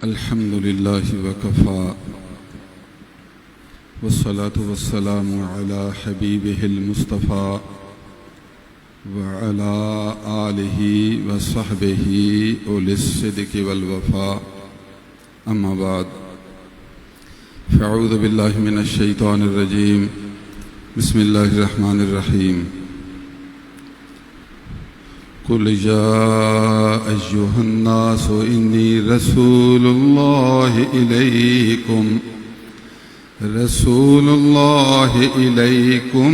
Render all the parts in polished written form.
الحمد لله وكفى والصلاة والسلام على حبيبه المصطفى وعلى آله وصحبه أولي الصدق والوفاء أما بعد فأعوذ بالله من الشيطان الرجيم بسم الله الرحمن الرحيم قل يا أيها الناس إني رسول الله إليكم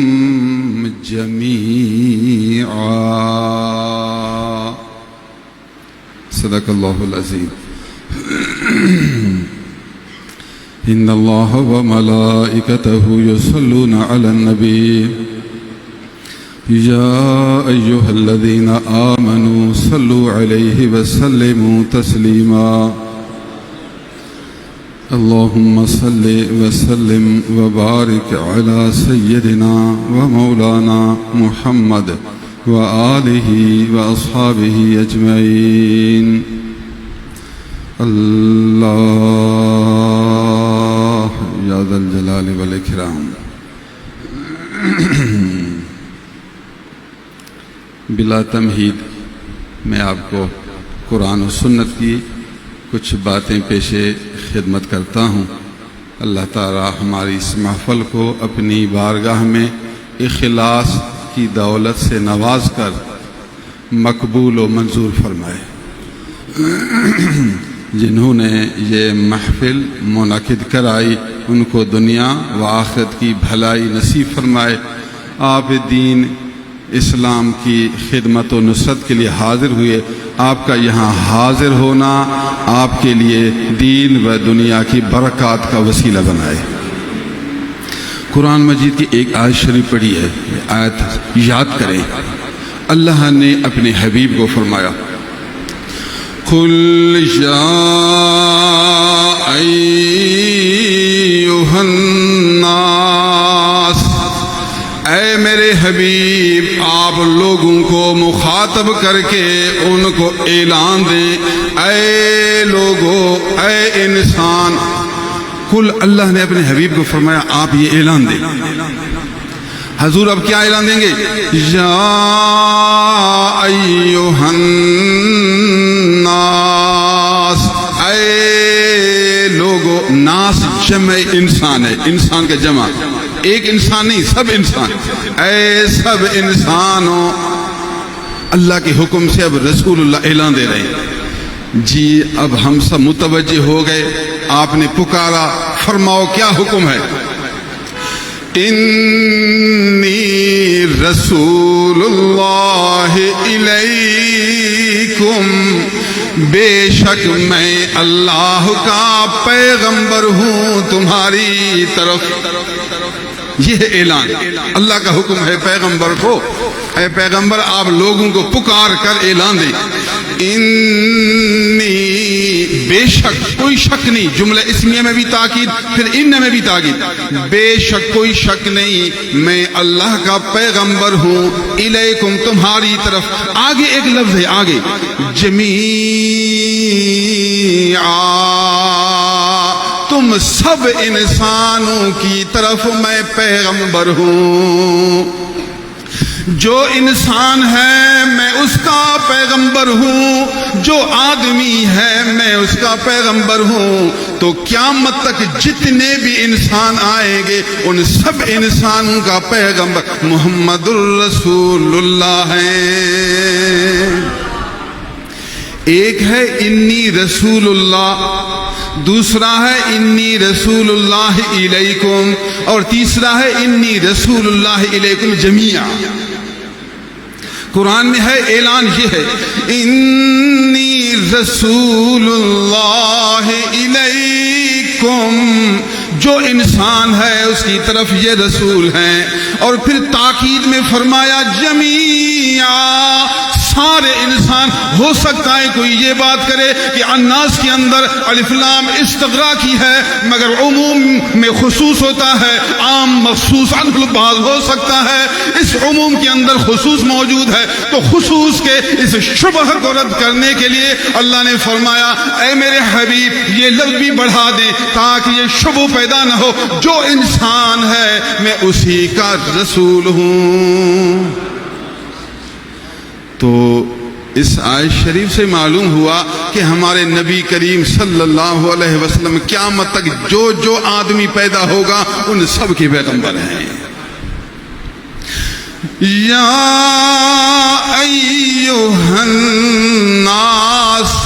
جميعا صدق الله العظيم إن الله وملائكته يصلون على النبي يا أيها الذين آمنوا صلوا عليه وسلموا تسليما اللهم صل وسلم وبارك على سيدنا ومولانا محمد وآله وأصحابه أجمعين الله يا ذا الجلال والإكرام بلا تمہید میں آپ کو قرآن و سنت کی کچھ باتیں پیش خدمت کرتا ہوں۔ اللہ تعالی ہماری اس محفل کو اپنی بارگاہ میں اخلاص کی دولت سے نواز کر مقبول و منظور فرمائے۔ جنہوں نے یہ محفل منعقد کرائی ان کو دنیا و آخرت کی بھلائی نصیب فرمائے۔ آپ دین اسلام کی خدمت و نصرت کے لیے حاضر ہوئے، آپ کا یہاں حاضر ہونا آپ کے لیے دین و دنیا کی برکات کا وسیلہ بنائے۔ قرآن مجید کی ایک آیت شریف پڑھی ہے، آیت یاد کریں۔ اللہ نے اپنے حبیب کو فرمایا قل یا ایھا الناس، اے میرے حبیب آپ لوگوں کو مخاطب کر کے ان کو اعلان دیں، اے لوگو، اے انسان۔ کل اللہ نے اپنے حبیب کو فرمایا آپ یہ اعلان دیں۔ حضور اب کیا اعلان دیں گے؟ یا ایھا الناس، اے لوگو۔ ناس جمع انسان ہے، انسان کا جمع، ایک انسان نہیں، سب انسان۔ اے سب انسانوں، اللہ کے حکم سے اب رسول اللہ اعلان دے رہے ہیں۔ جی اب ہم سب متوجہ ہو گئے، آپ نے پکارا، فرماؤ کیا حکم ہے؟ انی رسول اللہ الیکم، بے شک میں اللہ کا پیغمبر ہوں تمہاری طرف۔ یہ اعلان، اللہ کا حکم ہے پیغمبر کو، اے پیغمبر آپ لوگوں کو پکار کر اعلان دیں، انی، بے شک، کوئی شک نہیں، جملہ اسمیہ میں بھی تاکید، پھر ان میں بھی تاکید، بے شک کوئی شک نہیں، میں اللہ کا پیغمبر ہوں، الیکم تمہاری طرف۔ آگے ایک لفظ ہے، آگے جمیعا، تم سب انسانوں کی طرف میں پیغمبر ہوں۔ جو انسان ہے میں اس کا پیغمبر ہوں، جو آدمی ہے میں اس کا پیغمبر ہوں۔ تو قیامت تک جتنے بھی انسان آئیں گے ان سب انسانوں کا پیغمبر محمد الرسول اللہ ہیں۔ ایک ہے انی رسول اللہ، دوسرا ہے انی رسول اللہ الیکم، اور تیسرا ہے انی رسول اللہ الیکم جمیعا۔ قرآن میں ہے اعلان یہ ہے، انی رسول اللہ الیکم، جو انسان ہے اس کی طرف یہ رسول ہیں۔ اور پھر تاکید میں فرمایا جمیعا، سارے انسان ہو سکتا ہے کوئی یہ بات کرے کہ الناس کے اندر الف لام استغراقی ہے، مگر عموم میں خصوص ہوتا ہے، عام مخصوص عنہ البعض ہو سکتا ہے، اس عموم کے اندر خصوص موجود ہے، تو خصوص کے اس شبہ کو رد کرنے کے لیے اللہ نے فرمایا اے میرے حبیب یہ لفظ بھی بڑھا دیں تاکہ یہ شبہ پیدا نہ ہو، جو انسان ہے میں اسی کا رسول ہوں۔ تو اس آیت شریف سے معلوم ہوا کہ ہمارے نبی کریم صلی اللہ علیہ وسلم قیامت تک جو آدمی پیدا ہوگا ان سب کے پیغمبر ہیں۔ یا ایھا الناس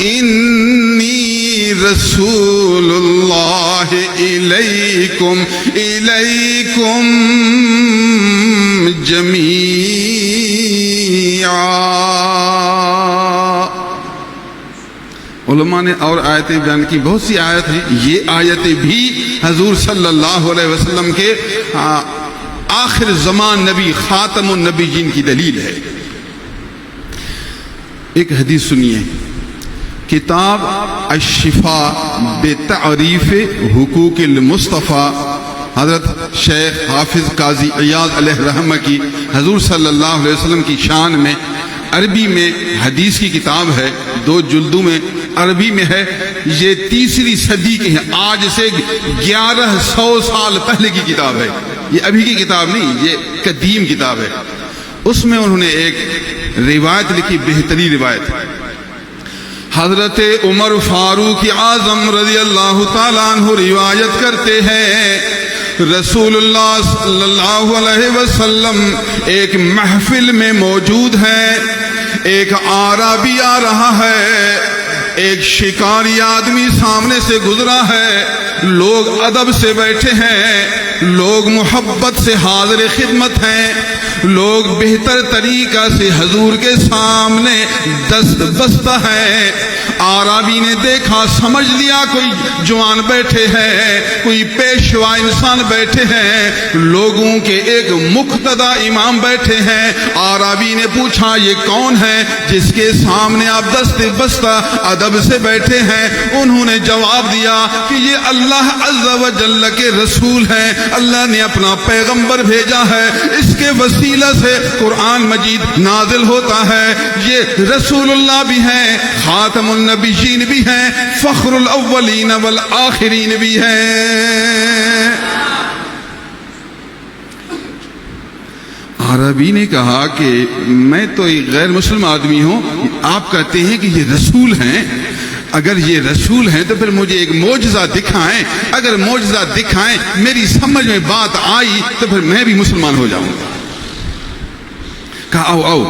انی رسول اللہ الیکم جمیعا۔ علماء نے اور آیتیں بیان کی، بہت سی آیت ہیں، یہ آیتیں بھی حضور صلی اللہ علیہ وسلم کے آخر زمان نبی خاتم النبیین کی دلیل ہے۔ ایک حدیث سنیے، کتاب الشفاء بتعریف حقوق المصطفیٰ، حضرت شیخ حافظ قاضی عیاض علیہ رحمہ کی حضور صلی اللہ علیہ وسلم کی شان میں عربی میں حدیث کی کتاب ہے، 2 جلدوں میں عربی میں ہے، یہ 3ری صدی کی ہے، آج سے 1100 سال پہلے کی کتاب ہے، یہ ابھی کی کتاب نہیں، یہ قدیم کتاب ہے۔ اس میں انہوں نے ایک روایت لکھی، بہترین روایت، حضرت عمر فاروق اعظم رضی اللہ تعالیٰ عنہ روایت کرتے ہیں، رسول اللہ صلی اللہ علیہ وسلم ایک محفل میں موجود ہیں، ایک اعرابی آ رہا ہے، ایک شکاری آدمی سامنے سے گزرا ہے، لوگ ادب سے بیٹھے ہیں، لوگ محبت سے حاضر خدمت ہیں، لوگ بہتر طریقہ سے حضور کے سامنے دست بستہ ہیں۔ اعرابی نے دیکھا، سمجھ لیا کوئی جوان بیٹھے ہیں، کوئی پیشوا انسان بیٹھے ہیں، لوگوں کے ایک مقتدی امام بیٹھے ہیں۔ اعرابی نے پوچھا یہ کون ہے جس کے سامنے آپ دست بستہ ادب سے بیٹھے ہیں؟ انہوں نے جواب دیا کہ یہ اللہ عز و جل کے رسول ہیں، اللہ نے اپنا پیغمبر بھیجا ہے، اس کے وسیلہ سے قرآن مجید نازل ہوتا ہے، یہ رسول اللہ بھی ہیں، خاتم النبیین بھی ہیں، فخر الاولین والآخرین بھی ہیں۔ عربی نے کہا کہ میں تو ایک غیر مسلم آدمی ہوں، آپ کہتے ہیں کہ یہ رسول ہیں، اگر یہ رسول ہیں تو پھر مجھے ایک معجزہ دکھائیں، اگر معجزہ دکھائیں میری سمجھ میں بات آئی تو پھر میں بھی مسلمان ہو جاؤں گا۔ کہا آؤ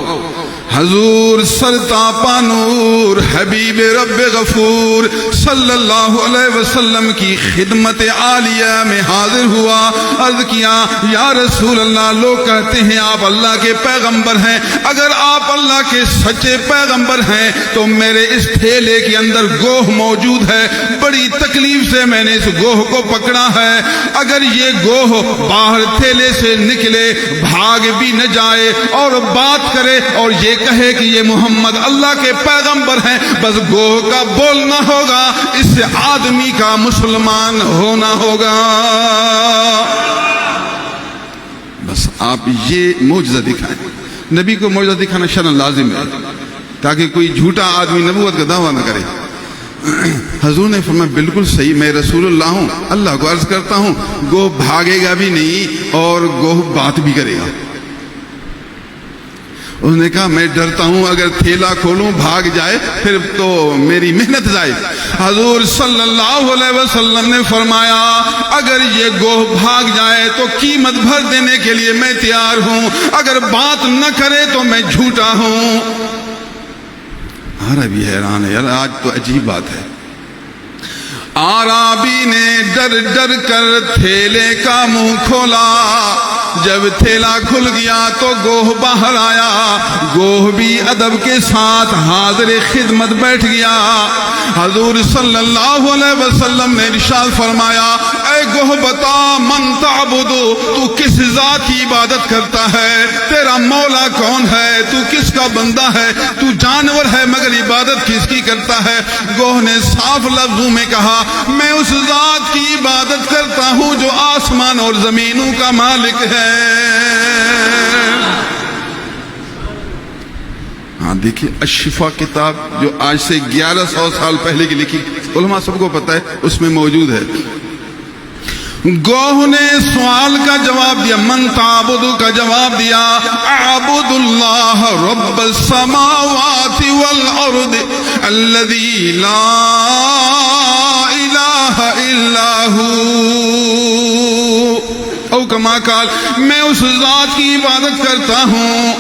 حضور سرتاپا نور حبیب رب غفور صلی اللہ علیہ وسلم کی خدمت عالیہ میں حاضر ہوا، عرض کیا یا رسول اللہ، لوگ کہتے ہیں آپ اللہ کے پیغمبر ہیں، اگر آپ اللہ کے سچے پیغمبر ہیں تو میرے اس تھیلے کے اندر گوہ موجود ہے، بڑی تکلیف سے میں نے اس گوہ کو پکڑا ہے، اگر یہ گوہ باہر تھیلے سے نکلے، بھاگ بھی نہ جائے اور بات کرے اور یہ کہے کہ یہ محمد اللہ کے پیغمبر ہیں، بس گوہ کا بولنا ہوگا، اس سے آدمی کا مسلمان ہونا ہوگا۔ بس آپ یہ معجزہ دکھائیں۔ نبی کو معجزہ دکھانا شرعاً لازم ہے تاکہ کوئی جھوٹا آدمی نبوت کا دعویٰ نہ کرے۔ حضور نے فرمایا بالکل صحیح، میں رسول اللہ ہوں، اللہ کو عرض کرتا ہوں گوہ بھاگے گا بھی نہیں اور گوہ بات بھی کرے گا۔ اس نے کہا میں ڈرتا ہوں اگر تھیلا کھولوں بھاگ جائے پھر تو میری محنت ضائع۔ حضور صلی اللہ علیہ وسلم نے فرمایا اگر یہ گوہ بھاگ جائے تو قیمت بھر دینے کے لیے میں تیار ہوں، اگر بات نہ کرے تو میں جھوٹا ہوں۔ عربی حیران ہے یار، آج تو عجیب بات ہے۔ عربی نے ڈر ڈر کر تھیلے کا منہ کھولا، جب تھیلا کھل گیا تو گوہ باہر آیا، گوہ بھی ادب کے ساتھ حاضر خدمت بیٹھ گیا۔ حضور صلی اللہ علیہ وسلم نے ارشاد فرمایا اے گوہ بتا من تعبد، تو کس ذات کی عبادت کرتا ہے؟ تیرا مولا کون ہے؟ تو کس کا بندہ ہے؟ تو جانور ہے مگر عبادت کس کی کرتا ہے؟ گوہ نے صاف لفظوں میں کہا میں اس ذات کی عبادت کرتا ہوں جو آسمان اور زمینوں کا مالک ہے۔ ہاں دیکھیے الشفا کتاب جو آج سے 1100 سال پہلے کی لکھی، علماء سب کو پتہ ہے، اس میں موجود ہے۔ گوہ نے سوال کا جواب دیا، من تعبد کا جواب دیا، اعبد اللہ رب السماوات والارض الذی لا الہ الا ہو، او کما قال، میں اس ذات کی عبادت کرتا ہوں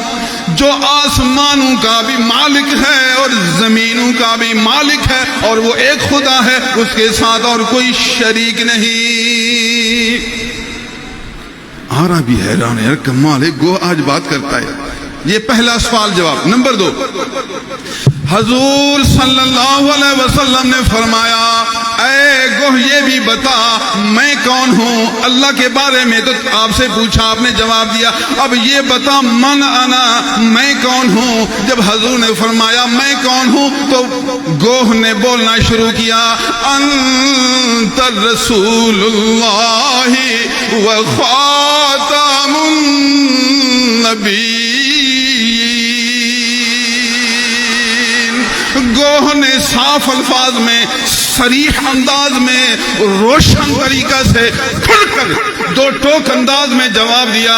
جو آسمانوں کا بھی مالک ہے اور زمینوں کا بھی مالک ہے، اور وہ ایک خدا ہے، اس کے ساتھ اور کوئی شریک نہیں۔ آرا بھی حیران ہے، کمال ہے، گو آج بات کرتا ہے۔ یہ پہلا سوال جواب۔ نمبر 2، حضور صلی اللہ علیہ وسلم نے فرمایا اے گوہ یہ بھی بتا میں کون ہوں؟ اللہ کے بارے میں تو آپ سے پوچھا، آپ نے جواب دیا، اب یہ بتا من انا، میں کون ہوں؟ جب حضور نے فرمایا میں کون ہوں تو گوہ نے بولنا شروع کیا، انت رسول اللہ و خاتم النبی۔ گوہ نے صاف الفاظ میں، صریح انداز میں، روشن طریقہ سے کھل کر دو ٹوک انداز میں جواب دیا،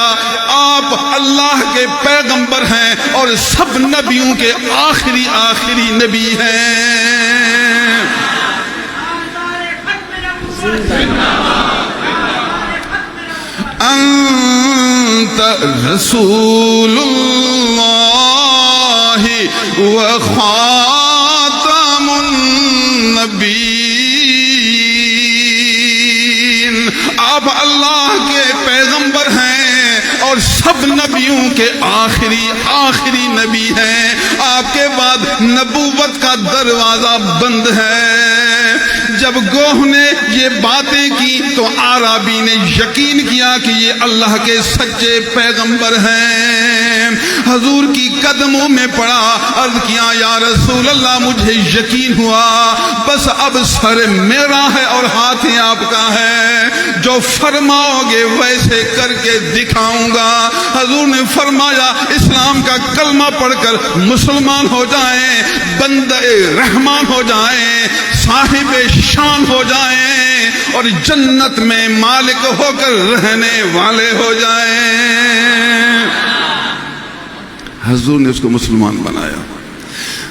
آپ اللہ کے پیغمبر ہیں اور سب نبیوں کے آخری نبی ہیں۔ انت رسول اللہ و خاتم النبی، آپ اللہ کے پیغمبر ہیں اور سب نبیوں کے آخری نبی ہیں، آپ کے بعد نبوت کا دروازہ بند ہے۔ جب گوہ نے یہ باتیں کی تو عربی نے یقین کیا کہ یہ اللہ کے سچے پیغمبر ہیں، حضور کی قدموں میں پڑا، عرض کیا یا رسول اللہ مجھے یقین ہوا، بس اب سر میرا ہے اور ہاتھ آپ کا ہے، جو فرماؤ گے ویسے کر کے دکھاؤں گا۔ حضور نے فرمایا اسلام کا کلمہ پڑھ کر مسلمان ہو جائیں، بندہ رحمان ہو جائیں، صاحب شان ہو جائیں اور جنت میں مالک ہو کر رہنے والے ہو جائیں۔ حضور نے اس کو مسلمان بنایا۔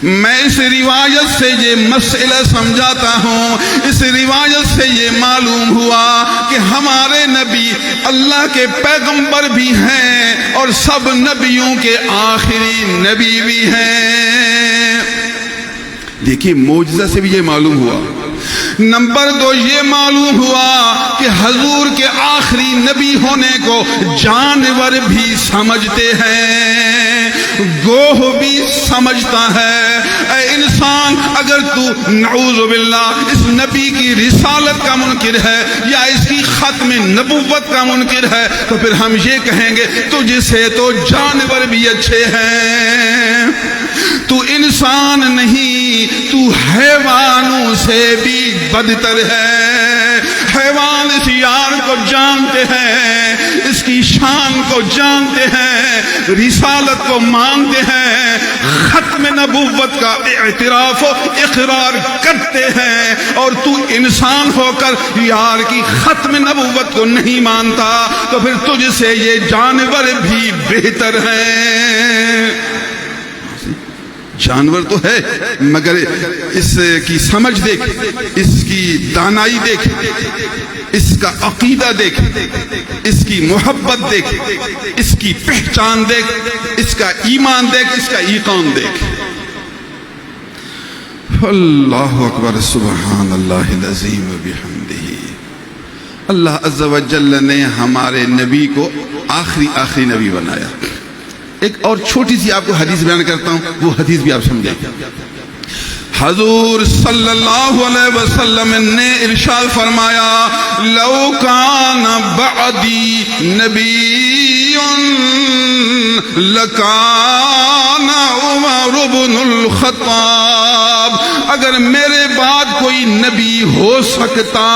میں اس روایت سے یہ مسئلہ سمجھاتا ہوں، اس روایت سے یہ معلوم ہوا کہ ہمارے نبی اللہ کے پیغمبر بھی ہیں اور سب نبیوں کے آخری نبی بھی ہیں۔ دیکھیے معجزہ سے بھی یہ معلوم ہوا۔ نمبر 2 یہ معلوم ہوا کہ حضور کے آخری نبی ہونے کو جانور بھی سمجھتے ہیں، گوہ بھی سمجھتا ہے۔ اے انسان اگر تو نعوذ باللہ اس نبی کی رسالت کا منکر ہے یا اس کی ختم نبوت کا منکر ہے تو پھر ہم یہ کہیں گے تجھ سے تو جانور بھی اچھے ہیں، تو انسان نہیں، تو حیوانوں سے بھی بدتر ہے۔ حیوان اس یار کو جانتے ہیں، اس کی شان کو جانتے ہیں، رسالت کو مانتے ہیں، ختم نبوت کا اعتراف و اقرار کرتے ہیں، اور تو انسان ہو کر یار کی ختم نبوت کو نہیں مانتا تو پھر تجھ سے یہ جانور بھی بہتر ہیں۔ جانور تو ہے مگر اس کی سمجھ دیکھ، اس کی دانائی دیکھ، اس کا عقیدہ دیکھ، اس کی محبت دیکھ، اس کی پہچان دیکھ، اس کا ایمان دیکھ، اس کا ایقان دیکھ۔ اللہ اکبر، سبحان اللہ العظیم و بحمدہ۔ اللہ عز و جل نے ہمارے نبی کو آخری نبی بنایا۔ ایک اور چھوٹی سی آپ کو حدیث بیان کرتا ہوں، وہ حدیث بھی آپ سمجھیں۔ حضور صلی اللہ علیہ وسلم نے ارشاد فرمایا لو کان بعدی نبی لکان عمر بن الخطاب، اگر میرے بعد کوئی نبی ہو سکتا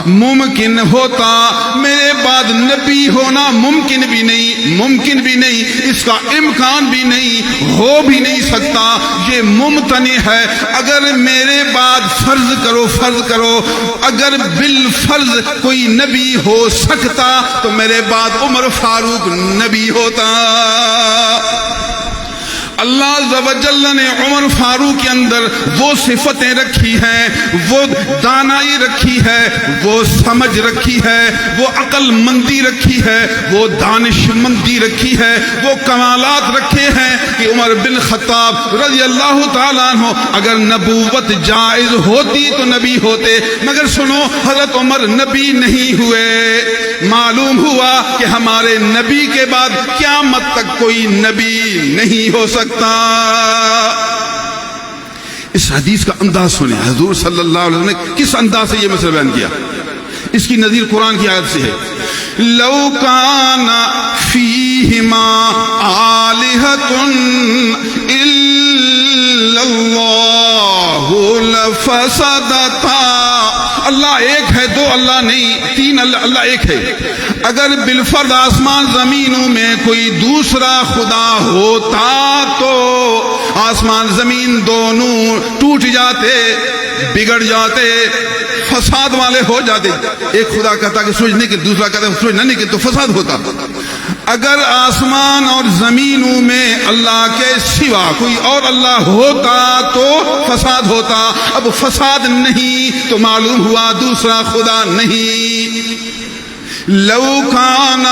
ممکن ہوتا، میرے بعد نبی ہونا ممکن بھی نہیں، اس کا امکان بھی نہیں، ہو بھی نہیں سکتا، یہ ممتنع ہے۔ اگر میرے بعد فرض کرو اگر بالفرض کوئی نبی ہو سکتا تو میرے بعد عمر فاروق نبی ہوتا۔ اللہ عز و جل نے عمر فاروق کے اندر وہ صفتیں رکھی ہیں، وہ دانائی رکھی ہے، وہ سمجھ رکھی ہے، وہ عقل مندی رکھی ہے، وہ دانش مندی رکھی ہے، وہ کمالات رکھے ہیں کہ عمر بن خطاب رضی اللہ تعالیٰ عنہ اگر نبوت جائز ہوتی تو نبی ہوتے، مگر سنو حضرت عمر نبی نہیں ہوئے۔ معلوم ہوا کہ ہمارے نبی کے بعد قیامت تک کوئی نبی نہیں ہو سکتا۔ اس حدیث کا انداز سنیں، حضور صلی اللہ علیہ وسلم نے کس انداز سے یہ مسئلہ بیان کیا، اس کی نظیر قرآن کی آیت سے ہے لو کان فیہما آلہۃ الا اللہ لفسدتا، اللہ ایک ہے، دو اللہ نہیں، تین اللہ ایک ہے۔ اگر بالفرد آسمان زمینوں میں کوئی دوسرا خدا ہوتا تو آسمان زمین دونوں ٹوٹ جاتے، بگڑ جاتے، فساد والے ہو جاتے۔ ایک خدا کہتا کہ سورج نکل، دوسرا کہتا کہ سورج نہ نکل، تو فساد ہوتا۔ اگر آسمان اور زمینوں میں اللہ کے سوا کوئی اور اللہ ہوتا تو فساد ہوتا، اب فساد نہیں تو معلوم ہوا دوسرا خدا نہیں۔ لو کان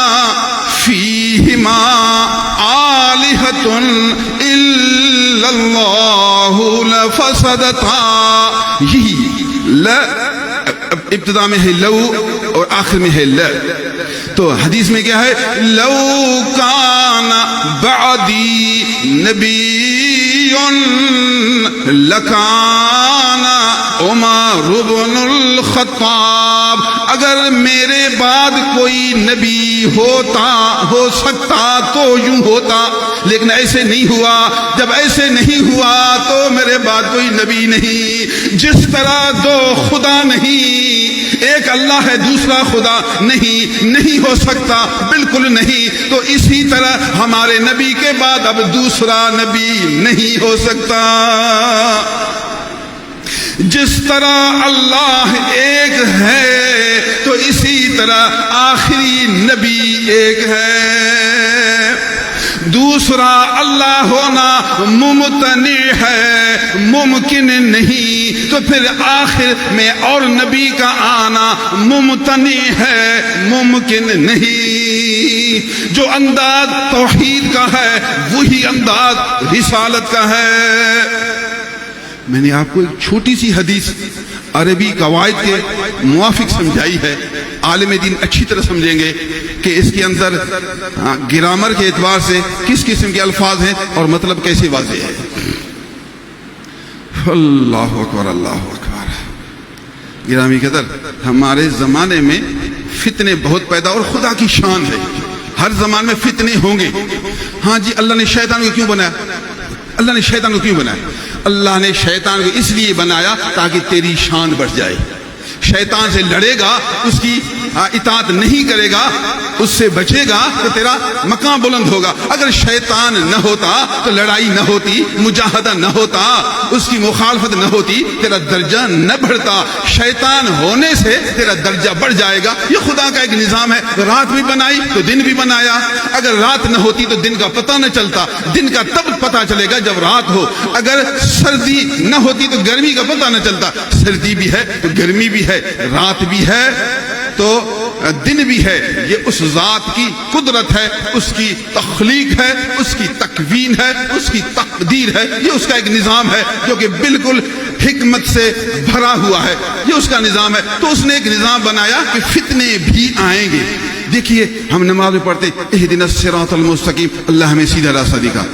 فیہما آلہۃ الا اللہ لفسدتا، یہی ابتدا میں ہے لو اور آخر میں ہے لا، تو حدیث میں کیا ہے لو کان بعدی نبی لکان عمر بن الخطاب، اگر میرے بعد کوئی نبی ہو سکتا تو یوں ہوتا، لیکن ایسے نہیں ہوا۔ جب ایسے نہیں ہوا تو میرے بعد کوئی نبی نہیں۔ جس طرح دو خدا نہیں، ایک اللہ ہے دوسرا خدا نہیں ہو سکتا، بالکل نہیں، تو اسی طرح ہمارے نبی کے بعد اب دوسرا نبی نہیں ہو سکتا۔ جس طرح اللہ ایک ہے تو اسی طرح آخری نبی ایک ہے، دوسرا اللہ ہونا ممتنع ہے، ممکن نہیں، تو پھر آخر میں اور نبی کا آنا ممتنع ہے، ممکن نہیں۔ جو انداز توحید کا ہے وہی انداز رسالت کا ہے۔ میں نے آپ کو ایک چھوٹی سی حدیث عربی قواعد کے موافق سمجھائی ہے، عالم دین اچھی طرح سمجھیں گے کہ اس کے اندر گرامر کے اعتبار سے کس قسم کے الفاظ ہیں اور مطلب کیسے واضح ہے۔ اللہ اکبر، اللہ اکبر۔ گرامی قدر، ہمارے زمانے میں فتنے بہت پیدا، اور خدا کی شان ہے ہر زمان میں فتنے ہوں گے۔ ہاں جی، اللہ نے شیطان کو کیوں بنایا؟ اللہ نے شیطان کو کیوں بنایا؟ اللہ نے شیطان کو اس لیے بنایا تاکہ تیری شان بڑھ جائے۔ شیطان سے لڑے گا، اس کی اطاعت نہیں کرے گا، اس سے بچے گا تو تیرا مقام بلند ہوگا۔ اگر شیطان نہ ہوتا تو لڑائی نہ ہوتی، مجاہدہ نہ ہوتا، اس کی مخالفت نہ ہوتی، تیرا درجہ نہ بڑھتا۔ شیطان ہونے سے تیرا درجہ بڑھ جائے گا۔ یہ خدا کا ایک نظام ہے، رات بھی بنائی تو دن بھی بنایا۔ اگر رات نہ ہوتی تو دن کا پتہ نہ چلتا، دن کا تب پتہ چلے گا جب رات ہو۔ اگر سردی نہ ہوتی تو گرمی کا پتہ نہ چلتا، سردی بھی ہے تو گرمی بھی ہے، رات بھی ہے تو دن بھی ہے۔ یہ اس ذات کی قدرت ہے، اس کی تخلیق ہے، اس کی تکوین ہے، اس کی تقدیر ہے۔ یہ اس کا ایک نظام ہے جو کہ بالکل حکمت سے بھرا ہوا ہے، یہ اس کا نظام ہے۔ تو اس نے ایک نظام بنایا کہ فتنے بھی آئیں گے۔ دیکھیے، ہم نماز میں پڑھتے اہدنا الصراط المستقیم، اللہ ہمیں سیدھا راستہ دکھا،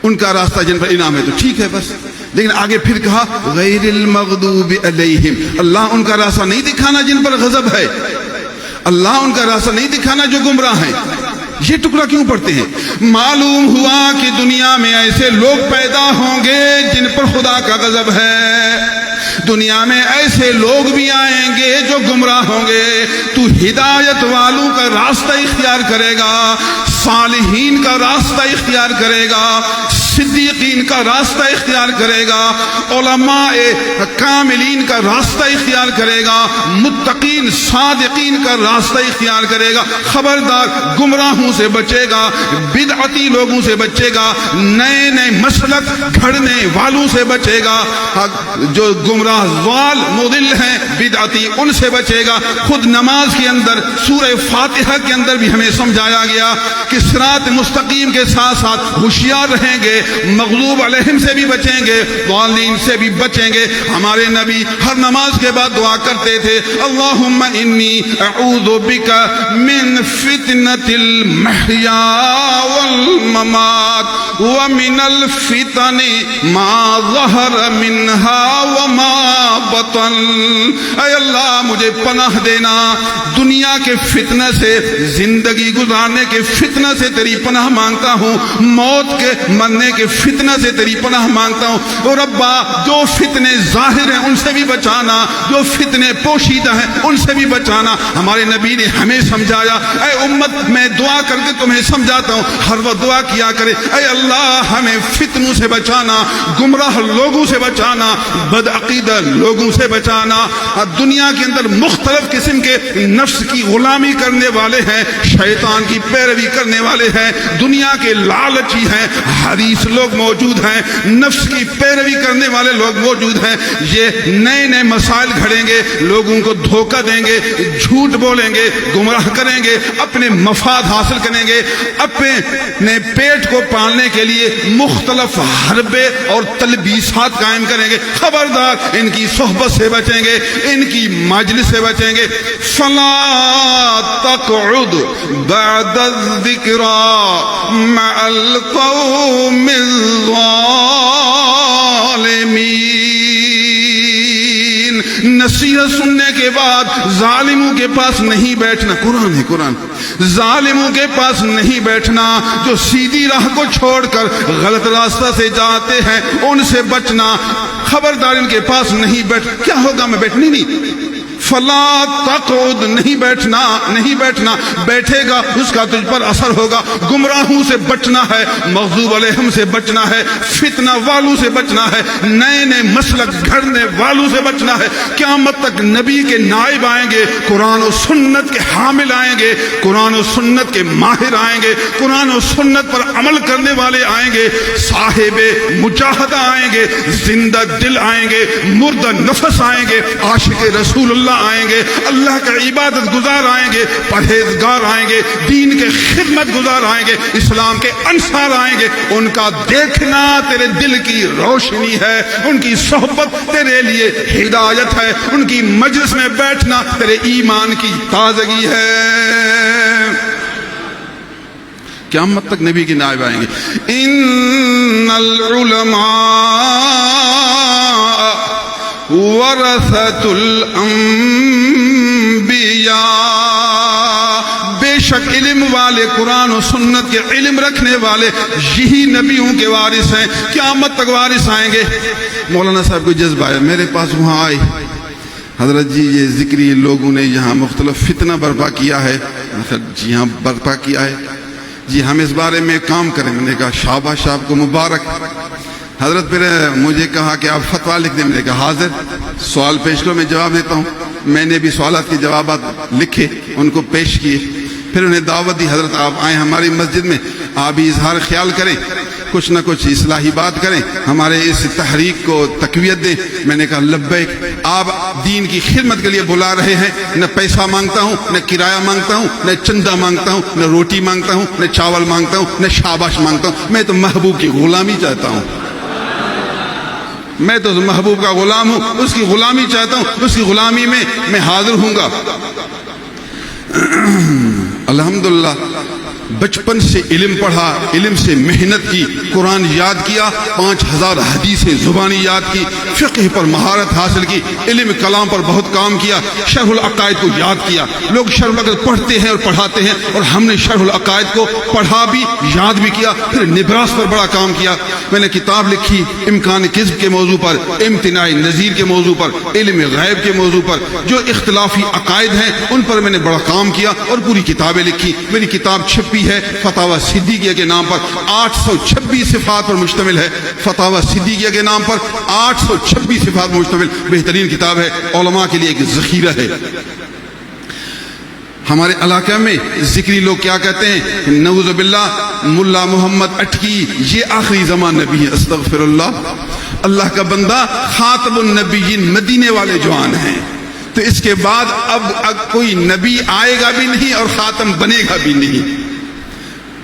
ان کا راستہ جن پر انعام ہے تو ٹھیک ہے بس، لیکن آگے پھر کہا غیر المغضوب علیہم، اللہ ان کا راستہ نہیں دکھانا جن پر غضب ہے، اللہ ان کا راستہ نہیں دکھانا جو گمراہ ہیں۔ یہ ٹکڑا کیوں پڑھتے ہیں؟ معلوم ہوا کہ دنیا میں ایسے لوگ پیدا ہوں گے جن پر خدا کا غضب ہے، دنیا میں ایسے لوگ بھی آئیں گے جو گمراہ ہوں گے۔ تو ہدایت والوں کا راستہ اختیار کرے گا، صالحین کا راستہ اختیار کرے گا، صدیقین کا راستہ اختیار کرے گا، علماء کاملین کا راستہ اختیار کرے گا، متقین صادقین کا راستہ اختیار کرے گا۔ خبردار گمراہوں سے بچے گا، بدعتی لوگوں سے بچے گا، نئے نئے مسلک گھڑنے والوں سے بچے گا، جو گمراہ ضال مضل ہیں بدعتی ان سے بچے گا۔ خود نماز کے اندر سورہ فاتحہ کے اندر بھی ہمیں سمجھایا گیا کہ صراط مستقیم کے ساتھ ساتھ ہوشیار رہیں گے، مغلوب علیہم سے بھی بچیں گے، ضالین سے بھی بچیں گے۔ ہمارے نبی ہر نماز کے بعد دعا کرتے تھے اللہم انی اعوذ بک من فتنة المحیا والممات ومن الفتن ما ظہر منہا وما بطن۔ اے اللہ مجھے پناہ دینا دنیا کے فتنہ سے، زندگی گزارنے کے فتنہ سے تیری پناہ مانگتا ہوں، موت کے مرنے کے فتنہ سے تیری پناہ مانگتا ہوں۔ اور ربا جو فتنے ظاہر ہیں ان سے بھی بچانا، جو فتنے پوشیدہ ہیں ان سے بھی بچانا۔ ہمارے نبی نے ہمیں سمجھایا، اے امت میں دعا کر کے تمہیں سمجھاتا ہوں، ہر وقت دعا کیا کرے اے اللہ ہمیں فتنوں سے بچانا، گمراہ لوگوں سے بچانا، بدعقیدہ لوگوں سے بچانا۔ دنیا کے اندر مختلف قسم کے نفس کی غلامی کرنے والے ہیں، شیطان کی پیروی کرنے والے ہیں، دنیا کے لالچی ہیں، حریص لوگ موجود ہیں، نفس کی پیروی کرنے والے لوگ موجود ہیں۔ یہ نئے نئے مسائل گھڑیں گے، لوگوں کو دھوکہ دیں گے، جھوٹ بولیں گے، گمراہ کریں گے، اپنے مفاد حاصل کریں گے، اپنے پیٹ کو پالنے کے لیے مختلف حربے اور تلبیسات قائم کریں گے۔ خبردار ان کی صحبت سے بچیں گے، ان کی مجلس سے بچیں گے۔ فلا تقعد بعد الذکرى مع القوم الظالمین۔ نصیحت سننے کے بعد ظالموں کے پاس نہیں بیٹھنا، قرآن ہے قرآن، ظالموں کے پاس نہیں بیٹھنا، جو سیدھی راہ کو چھوڑ کر غلط راستہ سے جاتے ہیں ان سے بچنا۔ خبردار ان کے پاس نہیں بیٹھ، کیا ہوگا میں بیٹھنی نہیں، فلا تقعد نہیں بیٹھنا، نہیں بیٹھنا، بیٹھے گا اس کا تجھ پر اثر ہوگا۔ گمراہوں سے بچنا ہے، مغضوب علیہم سے بچنا ہے، فتنہ والوں سے بچنا ہے، نئے نئے مسلک گھڑنے والوں سے بچنا ہے۔ قیامت تک نبی کے نائب آئیں گے، قرآن و سنت کے حامل آئیں گے، قرآن و سنت کے ماہر آئیں گے، قرآن و سنت پر عمل کرنے والے آئیں گے، صاحب مجاہدہ آئیں گے، زندہ دل آئیں گے، مردہ نفس آئیں گے، عاشق رسول اللہ آئیں گے، اللہ کا عبادت گزار آئیں گے، پرہیزگار آئیں گے، دین کے خدمت گزار آئیں گے، اسلام کے انصار آئیں گے۔ ان کا دیکھنا تیرے دل کی روشنی ہے، ان کی صحبت تیرے لیے ہدایت ہے، ان کی مجلس میں بیٹھنا تیرے ایمان کی تازگی ہے۔ قیامت تک نبی کے نائب آئیں گے۔ ان العلماء ورثۃ الانبیاء، بے شک علم والے، قرآن و سنت کے علم رکھنے والے یہی نبیوں کے وارث ہیں، قیامت تک وارث آئیں گے۔ مولانا صاحب کو جذبہ آیا، میرے پاس وہاں آئے، حضرت جی یہ ذکری لوگوں نے یہاں مختلف فتنہ برپا کیا ہے۔ جی ہاں برپا کیا ہے، جی ہم اس بارے میں کام کریں۔ میں نے کہا شاباش آپ کو مبارک۔ حضرت پھر مجھے کہا کہ آپ فتویٰ لکھ دیں، میں نے کہا حاضر، سوال پیش کرو میں جواب دیتا ہوں۔ میں نے بھی سوالات کے جوابات لکھے، ان کو پیش کیے، پھر انہیں دعوت دی، حضرت آپ آئیں ہماری مسجد میں، آپ بھی اظہار خیال کریں، کچھ نہ کچھ اصلاحی بات کریں، ہمارے اس تحریک کو تقویت دیں۔ میں نے کہا لبیک، آپ دین کی خدمت کے لیے بلا رہے ہیں، نہ پیسہ مانگتا ہوں، نہ کرایہ مانگتا ہوں، نہ چندہ مانگتا ہوں، نہ روٹی مانگتا ہوں، نہ چاول مانگتا ہوں، نہ شاباش مانگتا ہوں، میں تو محبوب کی غلامی چاہتا ہوں، میں تو محبوب کا غلام ہوں، اس کی غلامی چاہتا ہوں، اس کی غلامی میں میں حاضر ہوں گا۔ الحمدللہ بچپن سے علم پڑھا، علم سے محنت کی، قرآن یاد کیا، 5000 حدیثیں زبانی یاد کی، فقہ پر مہارت حاصل کی، علم کلام پر بہت کام کیا، شرح العقائد کو یاد کیا۔ لوگ شرح العقائد پڑھتے ہیں اور پڑھاتے ہیں، اور ہم نے شرح العقائد کو پڑھا بھی، یاد بھی کیا، پھر نبراس پر بڑا کام کیا۔ میں نے کتاب لکھی امکان کذب کے موضوع پر، امتناع نظیر کے موضوع پر، علم غیب کے موضوع پر، جو اختلافی عقائد ہیں ان پر میں نے بڑا کام کیا اور پوری کتابیں لکھی۔ میری کتاب چھپی ہے فتاوی صدیقیہ کے نام پر، 826 صفات پر مشتمل ہے۔ فتاوی صدیقیہ کے نام پر 826 صفات پر مشتمل بہترین کتاب ہے، علماء کے لیے ایک ذخیرہ ہے۔ ہمارے علاقے میں ذکری لوگ کیا کہتے ہیں، نعوذ باللہ ملا محمد اٹکی یہ آخری زمان نبی ہے، استغفر اللہ، اللہ کا بندہ، خاتم النبیین، مدینے والے جوان ہیں، تو اس کے بعد اب کوئی نبی آئے گا بھی نہیں اور خاتم بنے گا بھی نہیں۔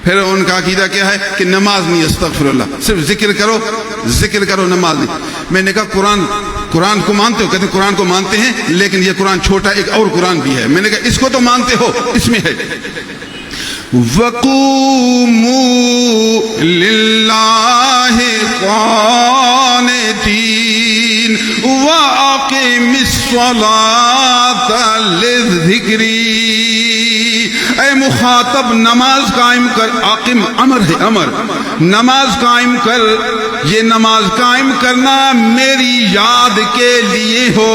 پھر ان کا عقیدہ کیا ہے کہ نماز نہیں، استغفر اللہ، صرف ذکر کرو نماز نہیں۔ میں نے کہا قرآن کو مانتے ہو؟ کہتے ہیں قرآن کو مانتے ہیں، لیکن یہ قرآن چھوٹا ایک اور قرآن بھی ہے۔ میں نے کہا اس کو تو مانتے ہو، اس میں ہے وَقُومُوا لِلَّهِ قَانِتِينَ وَأَقِمِ الصَّلَاةَ لِلذِّكْرِ۔ اے مخاطب نماز قائم کر، آقم امر ہے، امر، نماز قائم کر، یہ نماز قائم کرنا میری یاد کے لیے ہو۔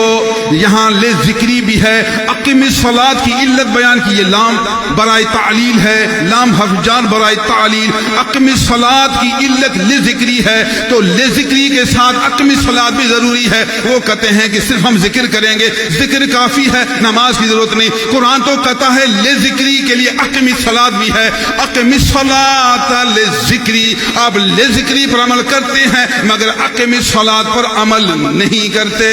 یہاں لے ذکری بھی ہے، اقم الصلاۃ کی علت بیان کی، یہ لام برائے تعلیل ہے، لام حرف جار برائے تعلیل، اقم الصلاۃ کی علت لے ذکری ہے، تو لے ذکری کے ساتھ اقم الصلاۃ بھی ضروری ہے۔ وہ کہتے ہیں کہ صرف ہم ذکر کریں گے، ذکر کافی ہے، نماز کی ضرورت نہیں۔ قرآن تو کہتا ہے لے ذکری کے لیے اقم الصلاۃ بھی ہے، اقم الصلاۃ للذکری۔ آپ لے ذکری پر عمل کرتے ہیں مگر اقم الصلاۃ پر عمل نہیں کرتے۔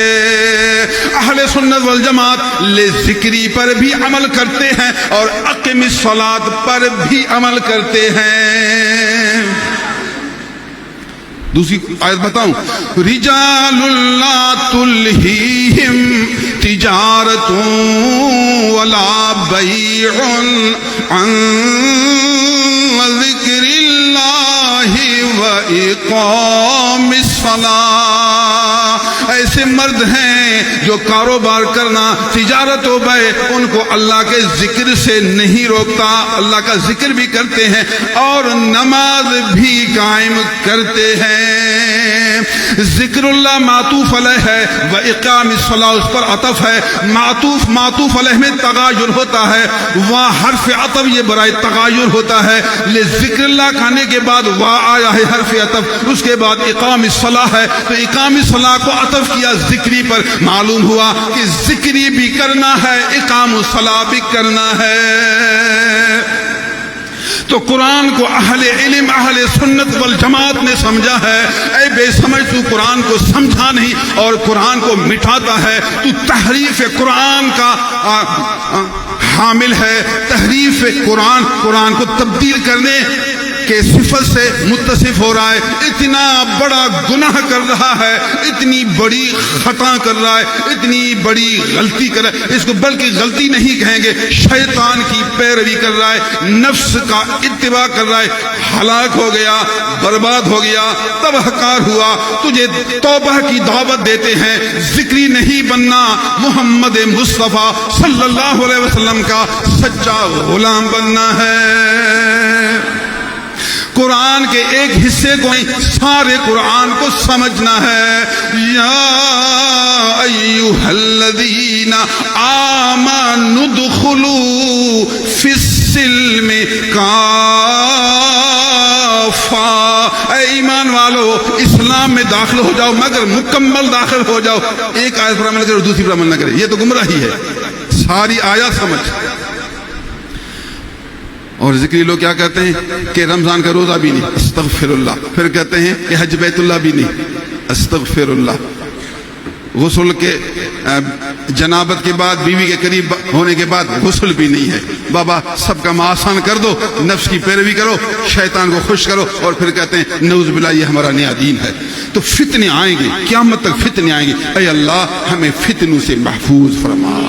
اہل سنت والجماعت لے ذکری پر بھی عمل کرتے ہیں اور اقم الصلاۃ پر بھی عمل کرتے ہیں۔ دوسری آیت بتاؤں، رجال لا تلہیہم تجارت ولا بیع عن ذکر اللہ واقام الصلاۃ۔ ایسے مرد ہیں جو کاروبار کرنا، تجارت و بیع، ان کو اللہ کے ذکر سے نہیں روکتا، اللہ کا ذکر بھی کرتے ہیں اور نماز بھی قائم کرتے ہیں۔ ذکر اللہ معطوف علیہ ہے، واقام الصلاۃ اس پر عطف ہے۔ معطوف علیہ میں تغایر ہوتا ہے، وہاں حرف عطف یہ برائے تغایر ہوتا ہے۔ ذکر اللہ کھانے کے بعد وا آیا ہے حرف عطف، اس کے بعد اقام الصلاۃ ہے، تو اقام الصلاۃ کو عطف کیا ذکری پر۔ معلوم ہوا کہ ذکری بھی کرنا ہے، اقام الصلاۃ بھی کرنا ہے۔ تو قرآن کو اہل علم، اہل سنت والجماعت نے سمجھا ہے۔ اے بے سمجھ، تو قرآن کو سمجھا نہیں اور قرآن کو مٹھاتا ہے، تو تحریف قرآن کا حامل ہے، تحریف قرآن کو تبدیل کرنے کے صفت سے متصف ہو رہا ہے۔ اتنا بڑا گناہ کر رہا ہے، اتنی بڑی خطا کر رہا ہے، اتنی بڑی غلطی کر رہا ہے، اس کو بلکہ غلطی نہیں کہیں گے، شیطان کی پیروی کر رہا ہے، نفس کا اتباع کر رہا ہے، ہلاک ہو گیا، برباد ہو گیا، تباہ کار ہوا۔ تجھے توبہ کی دعوت دیتے ہیں، ذکری نہیں بننا، محمد مصطفیٰ صلی اللہ علیہ وسلم کا سچا غلام بننا ہے۔ قرآن کے ایک حصے کو نہیں، سارے قرآن کو سمجھنا ہے۔ یا ایھا الذین آمنوا ادخلوا فی السلم کافہ۔ اے ایمان والو، اسلام میں داخل ہو جاؤ مگر مکمل داخل ہو جاؤ۔ ایک آیت پر عمل کرو، دوسری پر عمل نہ کرے، یہ تو گمراہی ہے۔ ساری آیات سمجھ۔ اور ذکری لوگ کیا کہتے ہیں کہ رمضان کا روزہ بھی نہیں، استغفر اللہ۔ پھر کہتے ہیں کہ حج بیت اللہ بھی نہیں، استغفر اللہ۔ غسل کے جنابت کے بعد، بیوی کے قریب ہونے کے بعد غسل بھی نہیں ہے۔ بابا سب کا آسان کر دو، نفس کی پیروی کرو، شیطان کو خوش کرو، اور پھر کہتے ہیں نعوذ باللہ یہ ہمارا نیا دین ہے۔ تو فتنے آئیں گے، قیامت تک فتنے آئیں گے۔ اے اللہ ہمیں فتنوں سے محفوظ فرما۔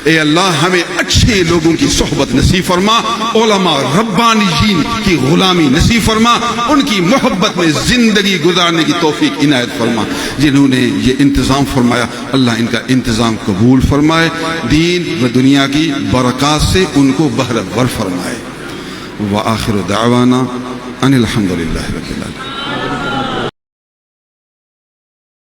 اے اللہ ہمیں اچھے لوگوں کی صحبت نصیب فرما، علماء ربانیین کی غلامی نصیب فرما، ان کی محبت میں زندگی گزارنے کی توفیق عنایت فرما۔ جنہوں نے یہ انتظام فرمایا اللہ ان کا انتظام قبول فرمائے، دین و دنیا کی برکات سے ان کو بہرہ ور فرمائے۔ وآخر دعوانا ان الحمد للہ رب العالمین۔